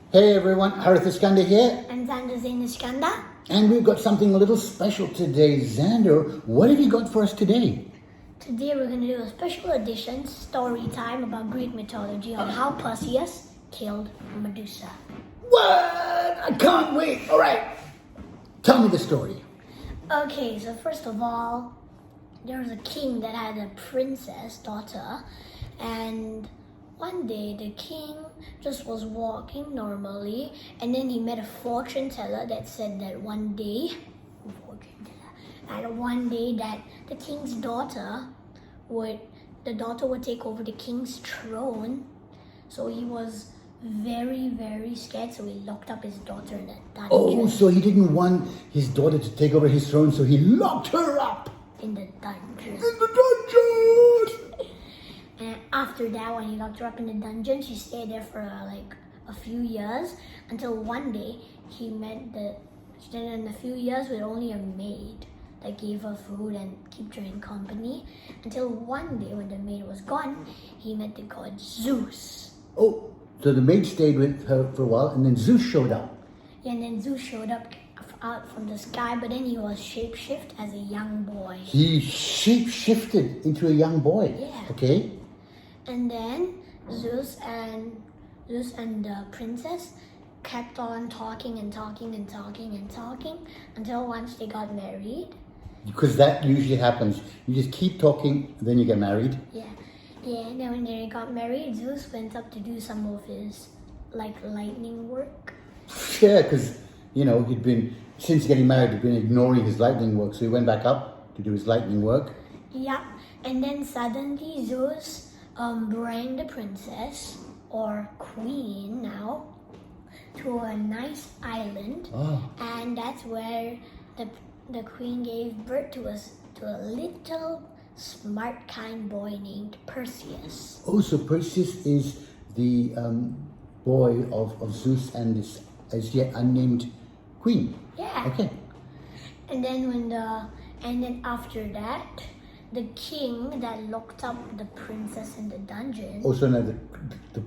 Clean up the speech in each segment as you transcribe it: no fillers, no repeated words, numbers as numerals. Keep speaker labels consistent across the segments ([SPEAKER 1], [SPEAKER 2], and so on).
[SPEAKER 1] Hey everyone, Zander Iskander here.
[SPEAKER 2] And Zander XAYNE Iskander.
[SPEAKER 1] And we've got something a little special today. Zander, what have you got for us today?
[SPEAKER 2] Today we're going to do a special edition story time about Greek mythology on how Perseus killed Medusa.
[SPEAKER 1] What? I can't wait. All right. Tell me the story.
[SPEAKER 2] Okay, so first of all, there was a king that had a princess daughter, and one day the king just was walking normally, and then he met a fortune teller that said that one day that the king's daughter would take over the king's throne. So he was very, very scared, so he locked up his daughter in a dungeon.
[SPEAKER 1] Oh, so he didn't want his daughter to take over his throne, so he locked her up
[SPEAKER 2] in the dungeon.
[SPEAKER 1] in the dungeon.
[SPEAKER 2] And after that, when he locked her up in the dungeon, she stayed there for a few years, until one day she stayed in a few years with only a maid that gave her food and kept her in company, until one day when the maid was gone, he met the god Zeus.
[SPEAKER 1] Oh, so the maid stayed with her for a while, and then Zeus showed up.
[SPEAKER 2] Yeah, and then Zeus showed up out from the sky, but then he was shapeshift as a young boy.
[SPEAKER 1] He shape-shifted into a young boy.
[SPEAKER 2] Yeah.
[SPEAKER 1] Okay.
[SPEAKER 2] And then Zeus and the princess kept on talking until once they got married.
[SPEAKER 1] Because that usually happens. You just keep talking, then you get married.
[SPEAKER 2] Yeah. And then when they got married, Zeus went up to do some of his lightning work.
[SPEAKER 1] Yeah, because he'd been, since getting married, he'd been ignoring his lightning work, so he went back up to do his lightning work.
[SPEAKER 2] Yeah, and then suddenly Zeus bring the princess, or queen now, to a nice island.
[SPEAKER 1] Oh.
[SPEAKER 2] And that's where the queen gave birth to a little smart kind boy named Perseus.
[SPEAKER 1] Oh, so Perseus is the boy of Zeus and this as yet unnamed queen.
[SPEAKER 2] Yeah.
[SPEAKER 1] Okay.
[SPEAKER 2] And then after that, the king that locked up the princess in the dungeon.
[SPEAKER 1] Also, now the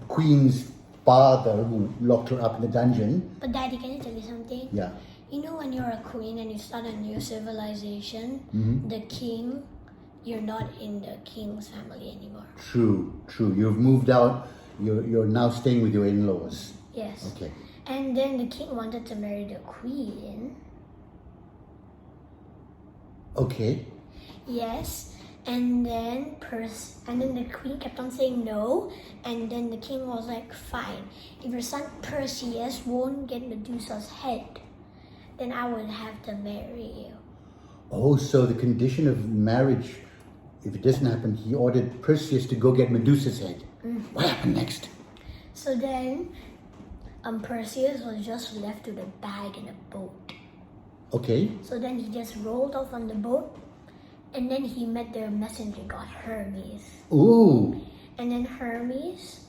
[SPEAKER 1] queen's father who locked her up in the dungeon.
[SPEAKER 2] But Daddy, can I tell you something?
[SPEAKER 1] Yeah.
[SPEAKER 2] You know, when you're a queen and you start a new civilization, the king, you're not in the king's family anymore.
[SPEAKER 1] True. You've moved out. You're now staying with your in-laws.
[SPEAKER 2] Yes.
[SPEAKER 1] Okay.
[SPEAKER 2] And then the king wanted to marry the queen.
[SPEAKER 1] Okay.
[SPEAKER 2] Yes. And then the queen kept on saying no, and then the king was like, fine, if your son Perseus won't get Medusa's head, then I will have to marry you.
[SPEAKER 1] Oh, so the condition of marriage, if it doesn't happen, he ordered Perseus to go get Medusa's head. What happened next?
[SPEAKER 2] So then Perseus was just left with a bag and a boat.
[SPEAKER 1] Okay.
[SPEAKER 2] So then he just rolled off on the boat, and then he met their messenger god Hermes.
[SPEAKER 1] Ooh.
[SPEAKER 2] And then Hermes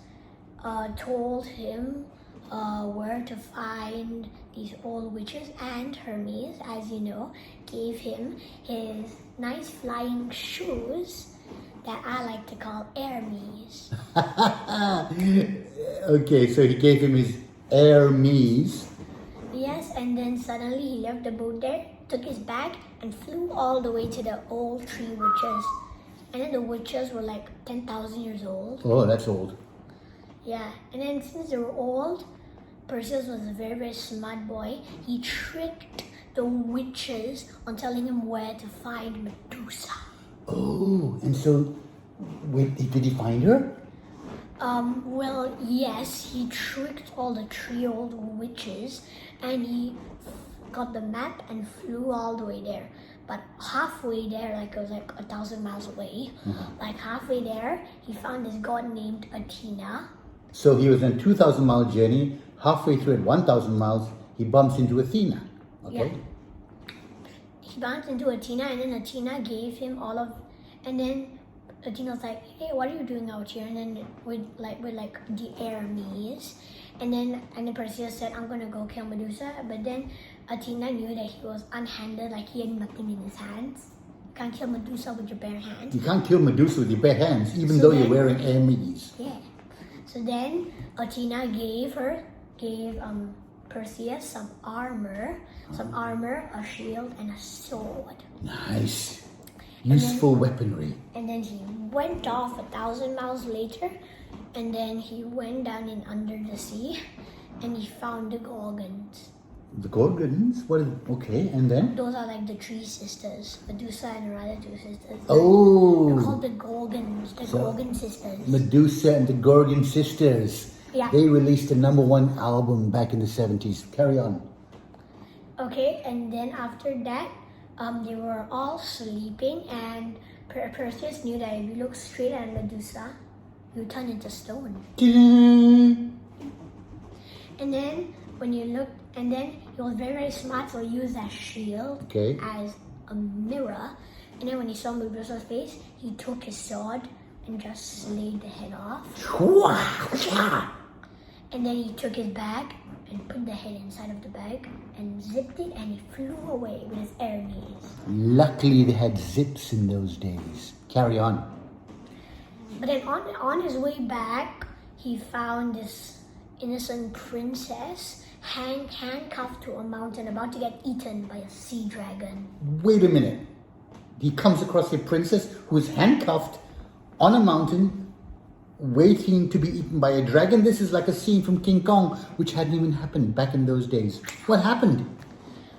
[SPEAKER 2] told him where to find these old witches, and Hermes, as you know, gave him his nice flying shoes that I like to call Hermes.
[SPEAKER 1] Okay, so he gave him his Hermes.
[SPEAKER 2] Yes, and then suddenly he left the boat there, took his bag, and flew all the way to the old three witches. And then the witches were like 10,000 years old.
[SPEAKER 1] Oh, that's old.
[SPEAKER 2] Yeah, and then since they were old, Perseus was a very, very smart boy. He tricked the witches on telling him where to find Medusa.
[SPEAKER 1] Oh, and so, wait, did he find her?
[SPEAKER 2] Well, yes, he tricked all the three old witches, and he got the map and flew all the way there. But halfway there, it was 1,000 miles away, halfway there, he found this god named Athena.
[SPEAKER 1] So he was on a 2,000-mile journey. Halfway through at 1,000 miles, he bumps into Athena. Okay.
[SPEAKER 2] Yeah. He bumped into Athena, and then Athena gave him and then Athena was like, hey, what are you doing out here? And then with the Hermes. And then Perseus said, I'm gonna go kill Medusa. But then Athena knew that he was unhanded, he had nothing in his hands. You can't kill Medusa with your bare hands.
[SPEAKER 1] You can't kill Medusa with your bare hands, even though you're wearing Hermes.
[SPEAKER 2] Yeah. So then Athena gave her gave Perseus some armor, a shield, and a sword.
[SPEAKER 1] Nice. Useful weaponry.
[SPEAKER 2] And then he went off 1,000 miles later, and then he went down in under the sea, and he found the Gorgons.
[SPEAKER 1] The Gorgons? Okay, and then?
[SPEAKER 2] Those are like the three sisters, Medusa and her other two sisters.
[SPEAKER 1] Oh.
[SPEAKER 2] They're called the Gorgons, Gorgon sisters.
[SPEAKER 1] Medusa and the Gorgon sisters.
[SPEAKER 2] Yeah.
[SPEAKER 1] They released a #1 album back in the 70s. Carry on.
[SPEAKER 2] Okay, and then after that, they were all sleeping, and Perseus knew that if you look straight at Medusa, you turn into stone. And then when you look, and then he was very, very smart, so he used that shield as a mirror. And then when he saw Medusa's face, he took his sword and just slayed the head off. And then he took his bag and put the head inside of the bag and zipped it, and he flew away with his enemies.
[SPEAKER 1] Luckily, they had zips in those days. Carry on.
[SPEAKER 2] But then on his way back, he found this innocent princess handcuffed to a mountain, about to get eaten by a sea dragon.
[SPEAKER 1] Wait a minute. He comes across a princess who is handcuffed on a mountain, waiting to be eaten by a dragon. This is like a scene from King Kong, which hadn't even happened back in those days. What happened?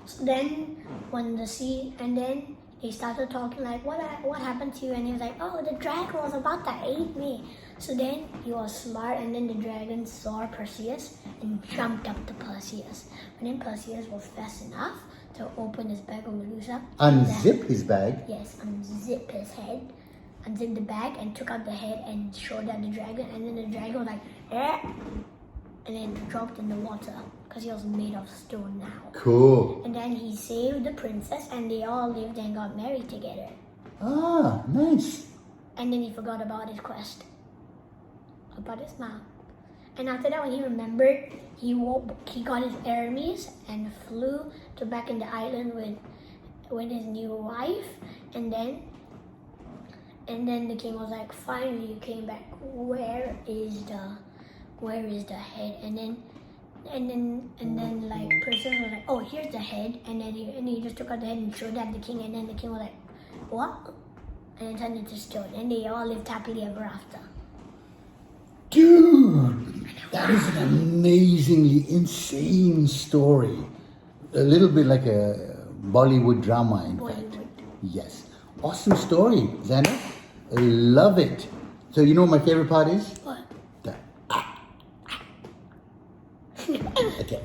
[SPEAKER 2] So then then they started talking like, what happened to you? And he was like, oh, the dragon was about to eat me. So then he was smart, and then the dragon saw Perseus and jumped up to Perseus. And then Perseus was fast enough to open his bag of Medusa.
[SPEAKER 1] Unzip his bag?
[SPEAKER 2] Yes, unzip his head. Unzipped the bag and took out the head and showed that the dragon, and then the dragon was like, eh, and then dropped in the water because he was made of stone now.
[SPEAKER 1] Cool.
[SPEAKER 2] And then he saved the princess, and they all lived and got married together.
[SPEAKER 1] Ah, nice.
[SPEAKER 2] And then he forgot about his quest, about his mom. And after that, when he remembered, he got his armies and flew to back in the island with his new wife, and then the king was like, finally you came back. Where is the head? And then like Perseus was like, oh, here's the head. And then he just took out the head and showed that to the king. And then the king was like, what? And it turned into stone. And they all lived happily ever after.
[SPEAKER 1] Dude, that is an amazingly insane story. A little bit like a Bollywood drama, in fact. Yes. Awesome story, Zander. I love it. So you know what my favorite part is?
[SPEAKER 2] What?
[SPEAKER 1] The Okay.